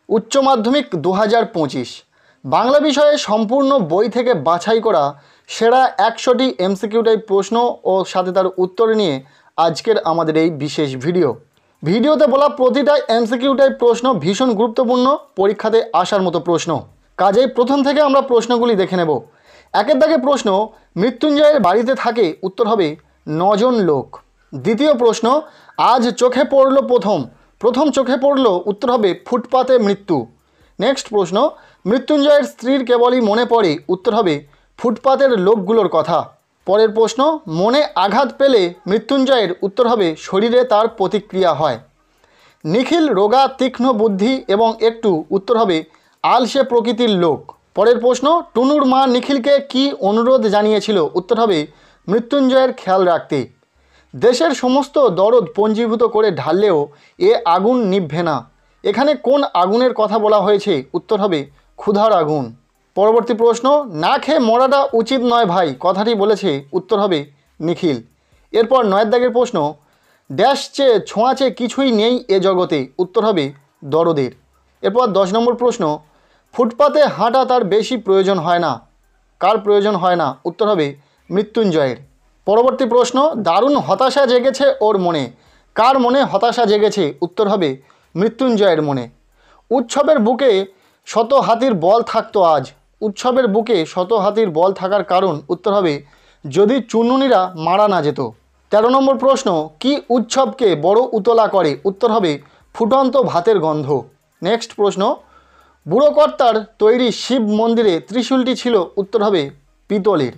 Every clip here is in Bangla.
উচ্চ মাধ্যমিক 2025 বাংলা বিষয়ে সম্পূর্ণ বই থেকে বাছাই করা সেরা 100টি এমসিকিউ টাইপ প্রশ্ন ও সাথে তার উত্তর নিয়ে আজকের আমাদের এই বিশেষ ভিডিওতে বলা প্রতিটা এমসিকিউ টাইপ প্রশ্ন ভীষণ গুরুত্বপূর্ণ, পরীক্ষাতে আসার মতো প্রশ্ন। কাজেই প্রথম থেকে আমরা প্রশ্নগুলি দেখে নেব। একের দাগে প্রশ্ন, মৃত্যুঞ্জয়ের বাড়িতে থাকে, উত্তর হবে 9 জন লোক। দ্বিতীয় প্রশ্ন, আজ চোখে পড়ল প্রথম চোখে পড়ল, উত্তর হবে ফুটপাতে মৃত্যু। নেক্সট প্রশ্ন, মৃত্যুঞ্জয়ের স্ত্রীর কেবলই মনে পড়ে, উত্তর হবে ফুটপাতের লোকগুলোর কথা। পরের প্রশ্ন, মনে আঘাত পেলে মৃত্যুঞ্জয়ের, উত্তর হবে শরীরে তার প্রতিক্রিয়া হয়। নিখিল রোগা তীক্ষ্ণ বুদ্ধি এবং একটু, উত্তর হবে আলসে প্রকৃতির লোক। পরের প্রশ্ন, টুনুর মা নিখিলকে কি অনুরোধ জানিয়েছিল, উত্তর হবে মৃত্যুঞ্জয়ের খেয়াল রাখতে। দেশের সমস্ত দরদ পঞ্জীভূত করে ঢাললেও এ আগুন নিভবে না, এখানে কোন আগুনের কথা বলা হয়েছে, উত্তর হবে ক্ষুধার আগুন। পরবর্তী প্রশ্ন, না খেয়ে মরাটা উচিত নয় ভাই, কথাটি বলেছে, উত্তর হবে নিখিল। এরপর 9 দাগের প্রশ্ন, ড্যাশ চেয়ে ছোঁয়াচে কিছুই নেই এ জগতে, উত্তর হবে দরদের। এরপর 10 নম্বর প্রশ্ন, ফুটপাতে হাঁটা তার বেশি প্রয়োজন হয় না, কার প্রয়োজন হয় না, উত্তর হবে মৃত্যুঞ্জয়ের। পরবর্তী প্রশ্ন, দারুণ হতাশা জেগেছে ওর মনে, কার মনে হতাশা জেগেছে, উত্তর হবে মৃত্যুঞ্জয়ের মনে। উৎসবের বুকে শত হাতির বল থাকতো আজ, উৎসবের বুকে শত হাতির বল থাকার কারণ, উত্তর হবে যদি চুনমুনিরা মারা না যেত। 13 নম্বর প্রশ্ন, কি উৎসবকে বড় উতলা করে, উত্তর হবে ফুটন্ত ভাতের গন্ধ। নেক্সট প্রশ্ন, বুড়োকর্তার তৈরি শিব মন্দিরে ত্রিশূলটি ছিল, উত্তর হবে পিতলের।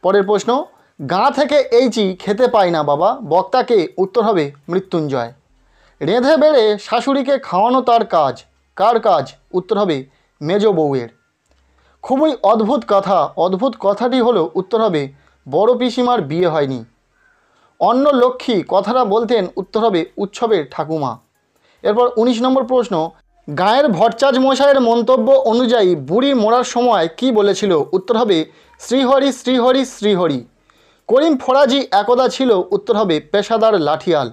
পরের প্রশ্ন, গাঁ থেকে এইচি খেতে পায় না বাবা, বক্তাকে, উত্তর হবে মৃত্যুঞ্জয়। রেঁধে বেড়ে শাশুড়িকে খাওয়ানো তার কাজ, কার কাজ, উত্তর হবে মেজ বউয়ের। খুবই অদ্ভুত কথা, অদ্ভুত কথাটি হলো, উত্তর হবে বড় পিসিমার বিয়ে হয়নি। অন্ন লক্ষ্মী কথাটা বলতেন, উত্তর হবে উৎসবের ঠাকুমা। এরপর 19 নম্বর প্রশ্ন, গাঁয়ের ভট্টাচ মশাইয়ের মন্তব্য অনুযায়ী বুড়ি মরার সময় কি বলেছিল, উত্তর হবে শ্রীহরি শ্রীহরি শ্রীহরি। করিম ফরাজি একদা ছিল, উত্তর হবে পেশাদার লাঠিয়াল।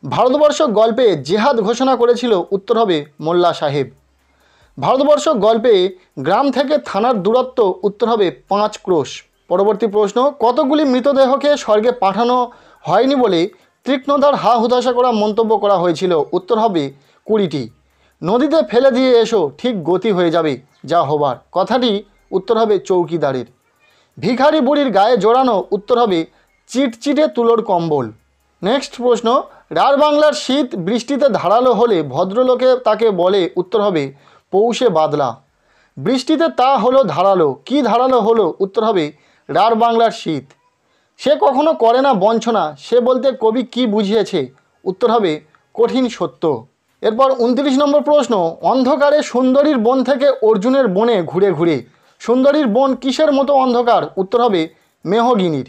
ভারতবর্ষ গল্পে জেহাদ ঘোষণা করেছিল, উত্তর হবে মোল্লা সাহেব। ভারতবর্ষ গল্পে গ্রাম থেকে থানার দূরত্ব, উত্তর হবে 5 ক্রোশ। পরবর্তী প্রশ্ন, কতগুলি মৃতদেহকে স্বর্গে পাঠানো হয়নি বলে তীক্ষ্ণতার হা হুতাশা করা মন্তব্য করা হয়েছিল, উত্তর হবে 20টি। নদীতে ফেলে দিয়ে এসো, ঠিক গতি হয়ে যাবে যা হবার, কথাটি উত্তর হবে চৌকিদারের। ভিখারি বুড়ির গায়ে জড়ানো, উত্তর হবে চিটচিটে তুলোর কম্বল। নেক্সট প্রশ্ন, রার বাংলার শীত বৃষ্টিতে ধারালো হলে ভদ্রলোকে তাকে বলে, উত্তর হবে পৌষে বাদলা। বৃষ্টিতে তা হলো ধারালো, কি ধারালো হলো, উত্তর হবে রার বাংলার শীত। সে কখনো করে না বঞ্চনা, সে বলতে কবি কি বুঝিয়েছে, উত্তর হবে কঠিন সত্য। এরপর 29 নম্বর প্রশ্ন, অন্ধকারে সুন্দরীর বন থেকে অর্জুনের বনে ঘুরে ঘুরে, সুন্দরীর বন কিসের মতো অন্ধকার, উত্তর হবে মেহগিনির।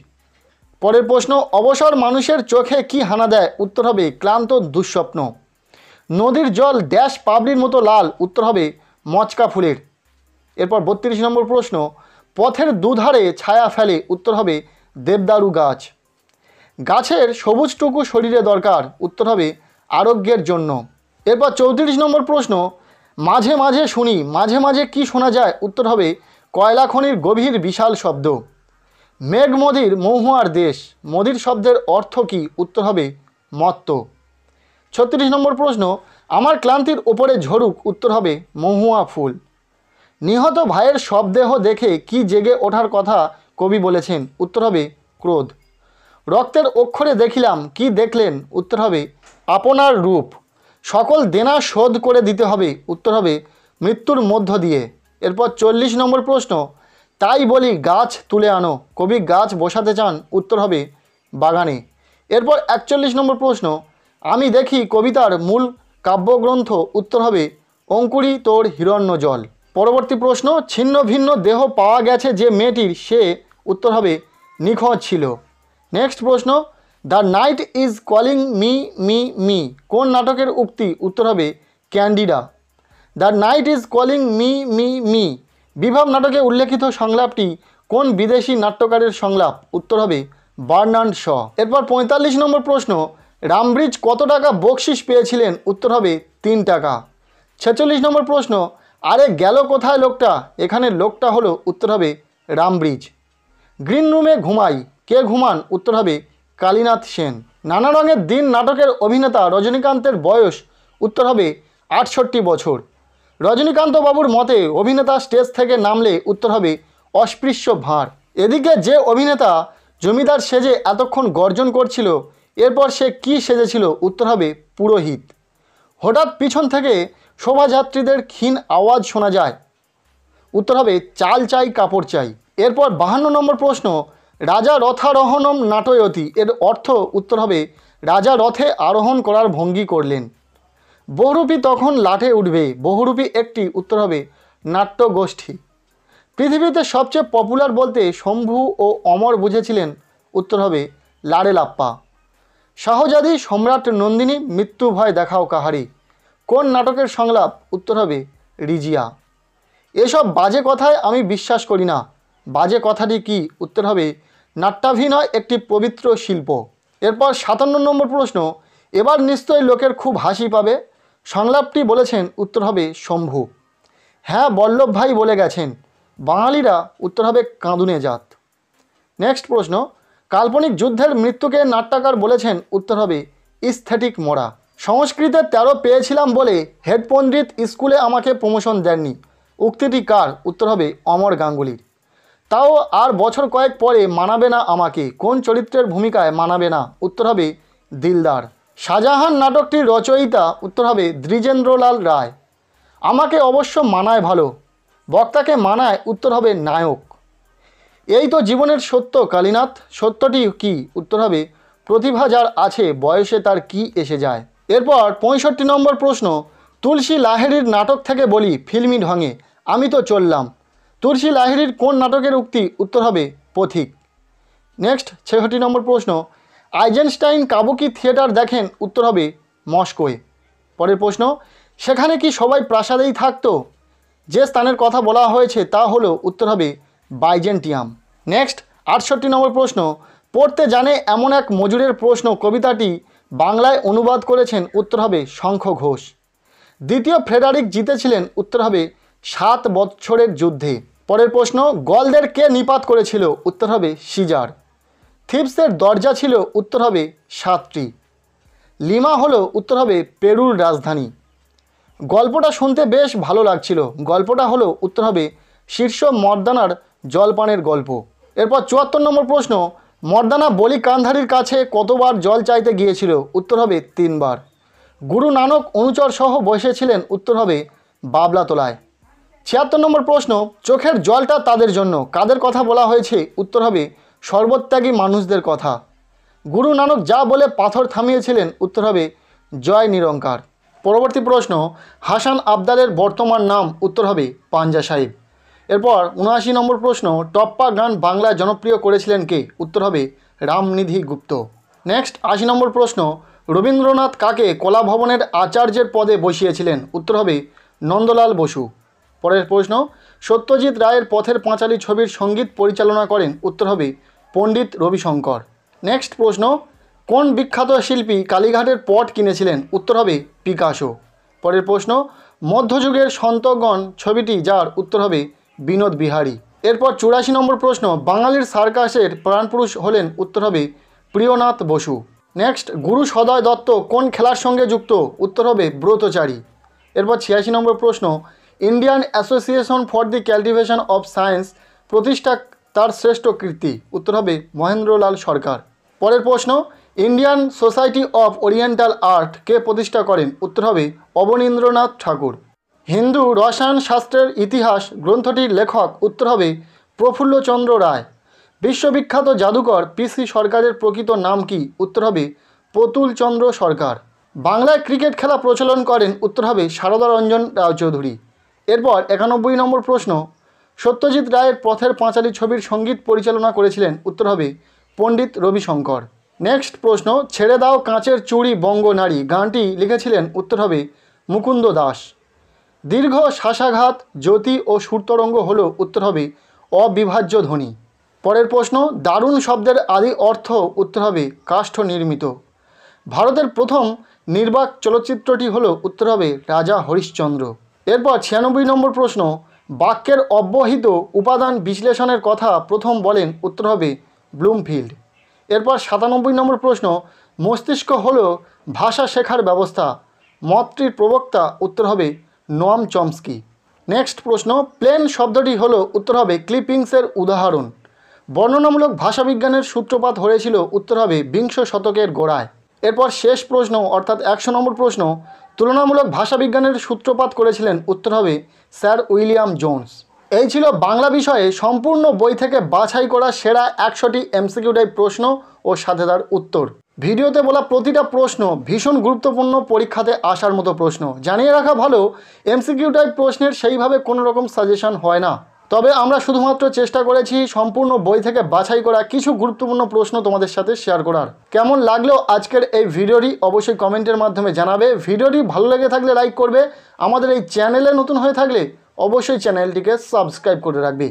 পরের প্রশ্ন, অবসর মানুষের চোখে কি হানা দেয়, উত্তর হবে ক্লান্ত দুঃস্বপ্ন। নদীর জল ড্যাশ পাবলির মতো লাল, উত্তর হবে মচকা ফুলের। এরপর 32 নম্বর প্রশ্ন, পথের দুধারে ছায়া ফেলে, উত্তর হবে দেবদারু গাছ। গাছের সবুজটুকু শরীরে দরকার, উত্তর হবে আরোগ্যের জন্য। এরপর 34 নম্বর প্রশ্ন, মাঝে মাঝে শুনি, মাঝে মাঝে কি শোনা যায়, উত্তর হবে কয়লা খনির গভীর বিশাল শব্দ। মেঘ মদির মহুয়ার দেশ, মদির শব্দের অর্থ কি, উত্তর হবে মত্ত। 36 নম্বর প্রশ্ন, আমার ক্লান্তির ওপরে ঝরুক, উত্তর হবে মহুয়া ফুল। নিহত ভাইয়ের শবদেহ দেখে কি জেগে ওঠার কথা কবি বলেছেন, উত্তর হবে ক্রোধ। রক্তের অক্ষরে দেখিলাম, কি দেখলেন, উত্তর হবে আপনার রূপ। সকল দেনা শোধ করে দিতে হবে, উত্তর হবে মৃত্যুর মধ্য দিয়ে। এরপর 40 নম্বর প্রশ্ন, তাই বলি গাছ তুলে আনো, কবি গাছ বসাতে চান, উত্তর হবে বাগানে। এরপর 41 নম্বর প্রশ্ন, আমি দেখি কবিতার মূল কাব্যগ্রন্থ, উত্তর হবে অঙ্কুরি তোর হিরণ্য জল। পরবর্তী প্রশ্ন, ছিন্ন ভিন্ন দেহ পাওয়া গেছে যে মেয়েটির, সে, উত্তর হবে নিখোঁজ ছিল। নেক্সট প্রশ্ন, the night is calling me me me, কোন নাটকের উক্তি, উত্তর হবে Candida. The night is calling me me me Bibhab নাটকে উল্লেখিত সংলাপটি কোন বিদেশি নাট্যকারের সংলাপ, উত্তর হবে বার্নার্ড শ। এরপর 45 নম্বর প্রশ্ন, রামব্রিজ কত টাকা বকশিস পেয়েছিলেন, উত্তর হবে 3 টাকা। 46 নম্বর প্রশ্ন, আরে গেল কোথায় লোকটা? এখানে লোকটা হলো উত্তর হবে রামব্রিজ। গ্রিন রুমে ঘুমাই, কে ঘুমান? উত্তর হবে কালীনাথ সেন। নানা রঙের দিন নাটকের অভিনেতা রজনীকান্তের বয়স উত্তর হবে 68 বছর। রজনীকান্ত বাবুর মতে অভিনেতা স্টেজ থেকে নামলে উত্তর হবে অস্পৃশ্য ভাঁড়। এদিকে যে অভিনেতা জমিদার সেজে এতক্ষণ গর্জন করছিল, এরপর সে কি সেজেছিল? উত্তর হবে পুরোহিত। হঠাৎ পিছন থেকে শোভাযাত্রীদের ক্ষীণ আওয়াজ শোনা যায়, উত্তর হবে চাল চাই কাপড় চাই। এরপর 52 নম্বর প্রশ্ন, রাজা রথারোহণম নাটয়তি এর অর্থ উত্তর হবে রাজা রথে আরোহণ করার ভঙ্গি করলেন। বহুরূপী তখন লাঠে উঠবে, বহুরূপী একটি উত্তর হবে নাট্যগোষ্ঠী। পৃথিবীতে সবচেয়ে পপুলার বলতে শম্ভু ও অমর বুঝেছিলেন, উত্তর হবে লাড়েলাপ্পা। শাহজাদি সম্রাট নন্দিনী মৃত্যু ভয় দেখাও কাহারি কোন নাটকের সংলাপ? উত্তর হবে রিজিয়া। এসব বাজে কথায় আমি বিশ্বাস করি না, বাজে কথাটি কি? উত্তর হবে নাট্যাভিনয় একটি পবিত্র শিল্প। এরপর 57 নম্বর প্রশ্ন, এবার নিশ্চয়ই লোকের খুব হাসি পাবে, সংলাপটি বলেছেন? উত্তর হবে শম্ভু। হ্যাঁ বল্লভ ভাই বলে গেছেন, বাঙালিরা উত্তর হবে কাঁদুনে জাত। নেক্সট প্রশ্ন, কাল্পনিক যুদ্ধের মৃত্যুকে নাট্যকার বলেছেন? উত্তর হবে ইস্থেটিক মোরা। সংস্কৃতে 13 পেয়েছিলাম বলে হেড পণ্ডিত স্কুলে আমাকে প্রমোশন দেননি, উক্তিটি কার? উত্তর হবে অমর গাঙ্গুলির। তাও আর বছর কয়েক পরে মানাবে না আমাকে, কোন চরিত্রের ভূমিকায় মানাবে না? উত্তর হবে দিলদার। শাহজাহান নাটকটির রচয়িতা? উত্তর হবে দ্বিজেন্দ্রলাল রায়। আমাকে অবশ্য মানায় ভালো, বক্তাকে মানায়? উত্তর হবে নায়ক। এই তো জীবনের সত্য কালীনাথ, সত্যটি কি? উত্তর হবে প্রতিভা যার আছে বয়সে তার কি এসে যায়। এরপর 65 নম্বর প্রশ্ন, তুলসী লাহিড়ীর নাটক থেকে বলি ফিল্মি ঢঙে আমি তো চললাম, তুলসী লাহিড়ীর কোন নাটকের উক্তি? উত্তর হবে পথিক। নেক্সট 66 নম্বর প্রশ্ন, আইজেনস্টাইন কাবুকি থিয়েটার দেখেন? উত্তর হবে মস্কোয়। পরের প্রশ্ন, সেখানে কি সবাই প্রাসাদেই থাকতো? যে স্থানের কথা বলা হয়েছে তা হলো উত্তর হবে বাইজেন্টিয়াম। নেক্সট 68 নম্বর প্রশ্ন, পড়তে জানে এমন এক মজুরের প্রশ্ন কবিতাটি বাংলায় অনুবাদ করেছেন? উত্তর হবে শঙ্খ ঘোষ। দ্বিতীয় ফ্রেডারিক জিতেছিলেন? উত্তর হবে 7 বছরের যুদ্ধে। পরের প্রশ্ন, গলদের কে নিপাত করেছিল? উত্তর হবে সিজার। থিবসের দরজা ছিল? উত্তর হবে 7টি। লিমা হলো উত্তর হবে পেরুর রাজধানী। গল্পটা শুনতে বেশ ভালো লাগছিল, গল্পটা হলো উত্তর হবে শীর্ষ মর্দানার জলপানের গল্প। এরপর 74 নম্বর প্রশ্ন, মর্দানা বলি কান্ধারির কাছে কতবার জল চাইতে গিয়েছিল? উত্তর হবে 3 বার। গুরু নানক অনুচর সহ বসেছিলেন? উত্তর হবে বাবলাতলায়। 76 নম্বর প্রশ্ন, চোখের জলটা তাদের জন্য কাদের কথা বলা হয়েছে? উত্তর হবে সর্বত্যাগী মানুষদের কথা। গুরু নানক যা বলে পাথর থামিয়েছিলেন? উত্তর হবে জয় নিরঙ্কার। পরবর্তী প্রশ্ন, হাসান আবদালের বর্তমান নাম? উত্তর হবে পাঞ্জা সাহিব। এরপর 79 নম্বর প্রশ্ন, টপ্পা গান বাংলায় জনপ্রিয় করেছিলেন কে? উত্তর হবে রামনিধি গুপ্ত। নেক্সট 80 নম্বর প্রশ্ন, রবীন্দ্রনাথ কাকে কলাভবনের আচার্যের পদে বসিয়েছিলেন? উত্তর হবে নন্দলাল বসু। পরের প্রশ্ন, সত্যজিৎ রায়ের পথের পাঁচালী ছবির সঙ্গীত পরিচালনা করেন? উত্তর হবে পণ্ডিত রবিশঙ্কর। নেক্সট প্রশ্ন, কোন বিখ্যাত শিল্পী কালীঘাটের পট কিনেছিলেন? উত্তর হবে পিকাসো। পরের প্রশ্ন, মধ্যযুগের সন্তগণ ছবিটি যার? উত্তর হবে বিনোদ বিহারী। এরপর 84 নম্বর প্রশ্ন, বাঙালির সার্কাসের প্রাণপুরুষ হলেন? উত্তর হবে প্রিয়নাথ বসু। নেক্সট, গুরু সদয় দত্ত কোন খেলার সঙ্গে যুক্ত? উত্তর হবে ব্রতচারী। এরপর 86 নম্বর প্রশ্ন, Indian association for the cultivation of science প্রতিষ্ঠা তার শ্রেষ্ঠ কীর্তি? উত্তর হবে মহেন্দ্রলাল সরকার। পরের প্রশ্ন, Indian society of oriental art কে প্রতিষ্ঠা করেন? উত্তর হবে অবনীন্দ্রনাথ ঠাকুর। হিন্দু রসায়ন শাস্ত্রের ইতিহাস গ্রন্থটির লেখক? উত্তর হবে প্রফুল্লচন্দ্র রায়। বিশ্ববিখ্যাত জাদুকর পিসি সরকারের প্রকৃত নাম কি? উত্তর হবে প্রতুলচন্দ্র সরকার। বাংলায় ক্রিকেট খেলা প্রচলন করেন? উত্তর হবে সারদা রঞ্জন রায়চৌধুরী। এরপর 91 নম্বর প্রশ্ন, সত্যজিৎ রায়ের পথের পাঁচালী ছবির সঙ্গীত পরিচালনা করেছিলেন? উত্তর হবে পণ্ডিত রবিশঙ্কর। নেক্সট প্রশ্ন, ছেড়ে দাও কাঁচের চুড়ি বঙ্গ নারী গানটি লিখেছিলেন? উত্তর হবে মুকুন্দ দাস। দীর্ঘ শ্বাসাঘাত জ্যোতি ও সুরতরঙ্গ হলো? উত্তর হবে অবিভাজ্য ধ্বনি। পরের প্রশ্ন, দারুণ শব্দের আদি অর্থ? উত্তর হবে কাষ্ঠ নির্মিত। ভারতের প্রথম নির্বাক চলচ্চিত্রটি হলো উত্তর হবে রাজা হরিশ্চন্দ্র। এরপর 96 নম্বর প্রশ্ন, বাক্যের অব্যবহৃত উপাদান বিশ্লেষণের কথা প্রথম বলেন, উত্তর হবে ব্লুমফিল্ড। এরপর 97 নম্বর প্রশ্ন, মস্তিষ্ক হলো ভাষা শেখার ব্যবস্থা, মতটির প্রবক্তা উত্তর হবে নোয়াম চমস্কি। নেক্সট প্রশ্ন, প্লেন শব্দটি হলো উত্তর হবে ক্লিপিংসের উদাহরণ। বর্ণনামূলক ভাষাবিজ্ঞানের সূত্রপাত হয়েছিল, উত্তর হবে বিংশ শতকের গোড়ায়। এরপর শেষ প্রশ্ন অর্থাৎ 100 নম্বর প্রশ্ন, তুলনামূলক ভাষাবিজ্ঞানের সূত্রপাত করেছিলেন, উত্তর হবে স্যার উইলিয়াম জোন্স। এই ছিল বাংলা বিষয়ে সম্পূর্ণ বই থেকে বাছাই করা সেরা 100টি এমসিকিউ টাইপ প্রশ্ন ও সাথে তার উত্তর। ভিডিওতে বলা প্রতিটা প্রশ্ন ভীষণ গুরুত্বপূর্ণ, পরীক্ষাতে আসার মতো প্রশ্ন। জানিয়ে রাখা ভালো, এমসিকিউ টাইপ প্রশ্নের সেইভাবে কোনো রকম সাজেশন হয় না, তবে আমরা শুধুমাত্র চেষ্টা করেছি সম্পূর্ণ বই থেকে বাছাই করা কিছু গুরুত্বপূর্ণ প্রশ্ন তোমাদের সাথে শেয়ার করার। কেমন লাগলো আজকের এই ভিডিওটি অবশ্যই কমেন্টের মাধ্যমে জানাবে। ভিডিওটি ভালো লেগে থাকলে লাইক করবে, আমাদের এই চ্যানেলে নতুন হয়ে থাকলে অবশ্যই চ্যানেলটিকে সাবস্ক্রাইব করে রাখবে।